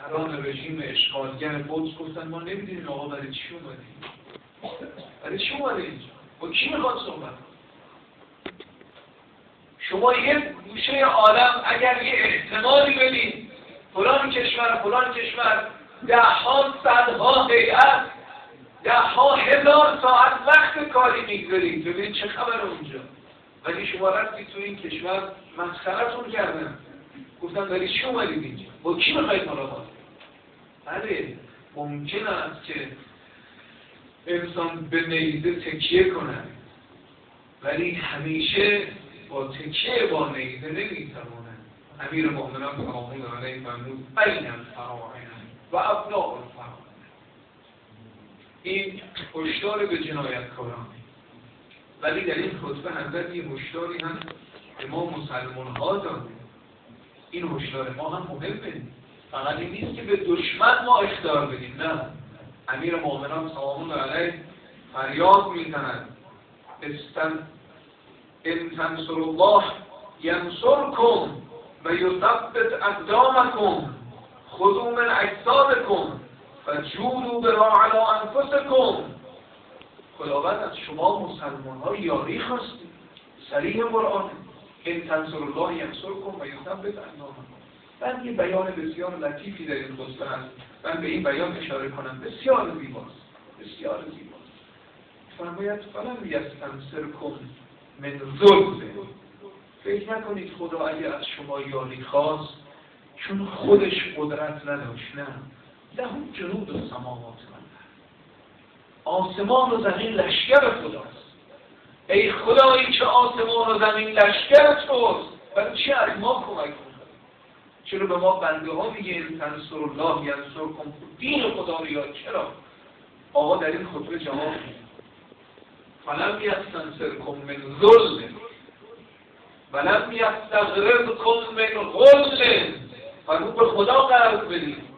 سران رژیم اشغالگر قدس گفتن ما نمیدونیم آقا برای چی اومدیم، برای چی اومده اینجا، با کی میخواد صحبت؟ شما یه گوشه عالم اگر یه احتمالی بدید فلان کشور ده‌ها صدها هیئت ده‌ها هزار ساعت وقت کاری میگذارید ببینید چه خبر اونجا، ولی شما رفتید تو این کشور مسخره‌تون کردن، گفتن برای چی اومدید اینجا، با کی میخواید ملاقات؟ بله ممکن است که انسان به نیزه تکیه کنه، ولی همیشه با تکیه با نیزه نمیتواند. امیر مؤمنان سلام علیه فرمود بین الفراعنه و ابناء الفراعنه. این هشدار به جنایتکاران، ولی در این خطبه حضرت یه هشداری هم به ما مسلمان ها داده. این هشدار ما هم مهمه، فقط این نیست که به دشمن ما اخطار بدیم، نه. امیر مؤمنان سلام علیه فریاد میزند ان تنصر الله ینصرکم و یثبت اقدامکم خذوا من اجسادکم فجودوا بها علی انفسکم. خداوند از شما مسلمان ها یاری خواسته، صریح قرآن ان تنصر الله ینصرکم و یثبت اقدامکم. من یه بیان بسیار لطیفی در این خطبه هست، من به این بیان اشاره کنم، بسیار زیباست، بسیار زیباست. فرماید فلم یستنصرکم من ظلم. فکر نکنید خدا اگه از شما یاری خواست چون خودش قدرت نداشت، نه. له جنود السماوات و آسمان و زمین لشکر خداست. ای خدایی که آسمان و زمین لشکر توست، برای چی از ما کمک کنید؟ چرا به ما بنده ها میگه این تنصر الله ینصرکم، دین خدا رو یاد؟ چرا؟ آقا در این خطبه جواب میده فلم یستنصرکم من ظلم ولم یستغرضکم من غل. فرمود به خدا قرض بدید.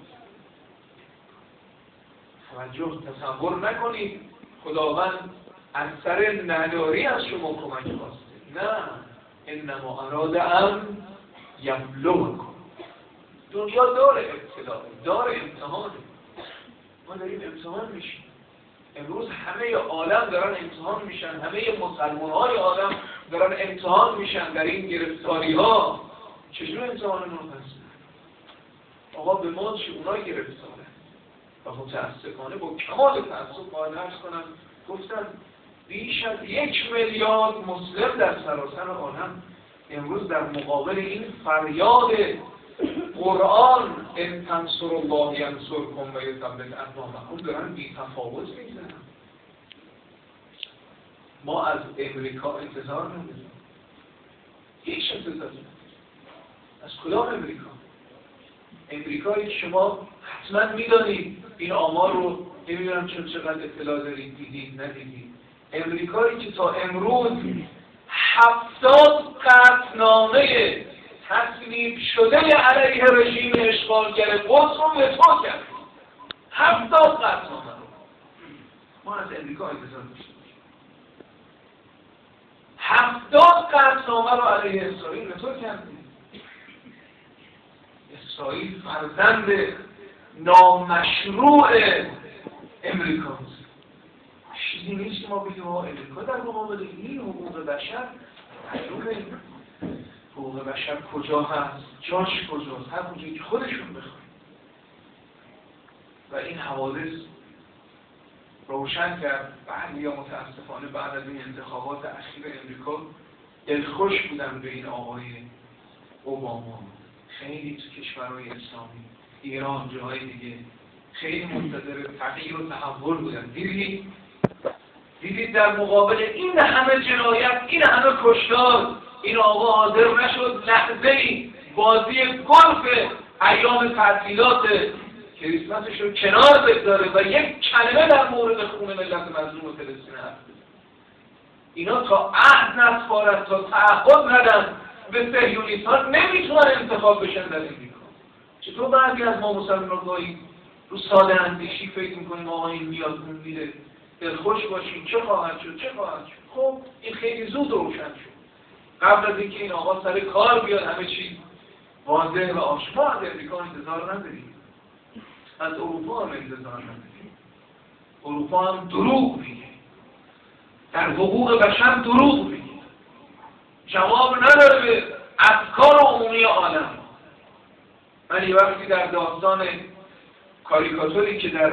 توجه، تصور نکنید خداوند از سر نداری از شما کمک خواسته، نه. انما اراد ان یبلوکم. دنیا داره ابتلا، داره امتحان. ما داریم امتحان میشیم. امروز همه عالم دارن امتحان میشن، همه مسلمان‌های عالم دارن امتحان میشن در این گرفتاری ها. چجور امتحانمون هست؟ آقا به ما چه؟ اونا گرفتاره و متاسفانه با کمال تأسف باید عرض کنم، گفتن بیش از 1 میلیارد مسلم در سراسر عالم امروز در مقابل این فریاد قرآن ان تنصر الله ینصرکم و یثبت اقدامکم دارن بی تفاوت میزنن. ما از امریکا انتظار نداریم، هیچ انتظاری نداریم. از کدام امریکا؟ امریکایی که شما حتما میدانید، این آمار رو نمیدونم چقدر اطلاع دارید، دیدید ندیدید. امریکایی که تا امروز 70 قطعنامه تصویب شده علیه رژیم اشغالگر قدس رو وتو کرد. 70 قطعنامه رو ما از امریکا انتظار داشتیم. 70 قطعنامه رو علیه اسرائیل وتو کردیم. اسرائیل فرزند نامشروع امریکاست. چیزی نیست که ما بگیم امریکا در مقابل این حقوق بشر معلومه. حقوق بشر کجا هست؟ جاش کجاست؟ هر کجایی که خودشون بخواهید. و این حوادث روشن کرد. بعضیا متاسفانه بعد از این انتخابات اخیر امریکا دلخوش بودن به این آقای اوباما. خیلی تو کشورهای اسلامی، ایران، جاهای دیگه خیلی منتظر تغییر و تحول بودن. دیدید در مقابل این همه جنایت، این همه کشتار، این آقا حاضر نشد لحظه‌ای بازی گلف ایام تعطیلات کریسمسش رو کنار بگذاره و یک کلمه در مورد خون ملت مظلوم فلسطین حرف بزنه. اینا تا عهد نسپارن، تا تعهد ندن به صهیونیست‌ها نمیتونن انتخاب بشن در امریکا. چطور بعضی از ما مسلمان‌ها گاهی رو ساده اندیشی فکر می‌کنیم آقا این میاد اون میره، دلخوش باشیم چه خواهد شد. خب این خیلی زود روشن شد. قبل از اینکه این آقا سر کار بیاد همه چیز واضح و آشکار. از امریکا انتظار نداریم. از اروپا هم انتظار نداریم. اروپا هم دروغ میگه، در حقوق بشر دروغ میگه، جواب نداره به افکار عمومی عالم. من یه وقتی در داستان کاریکاتوری که در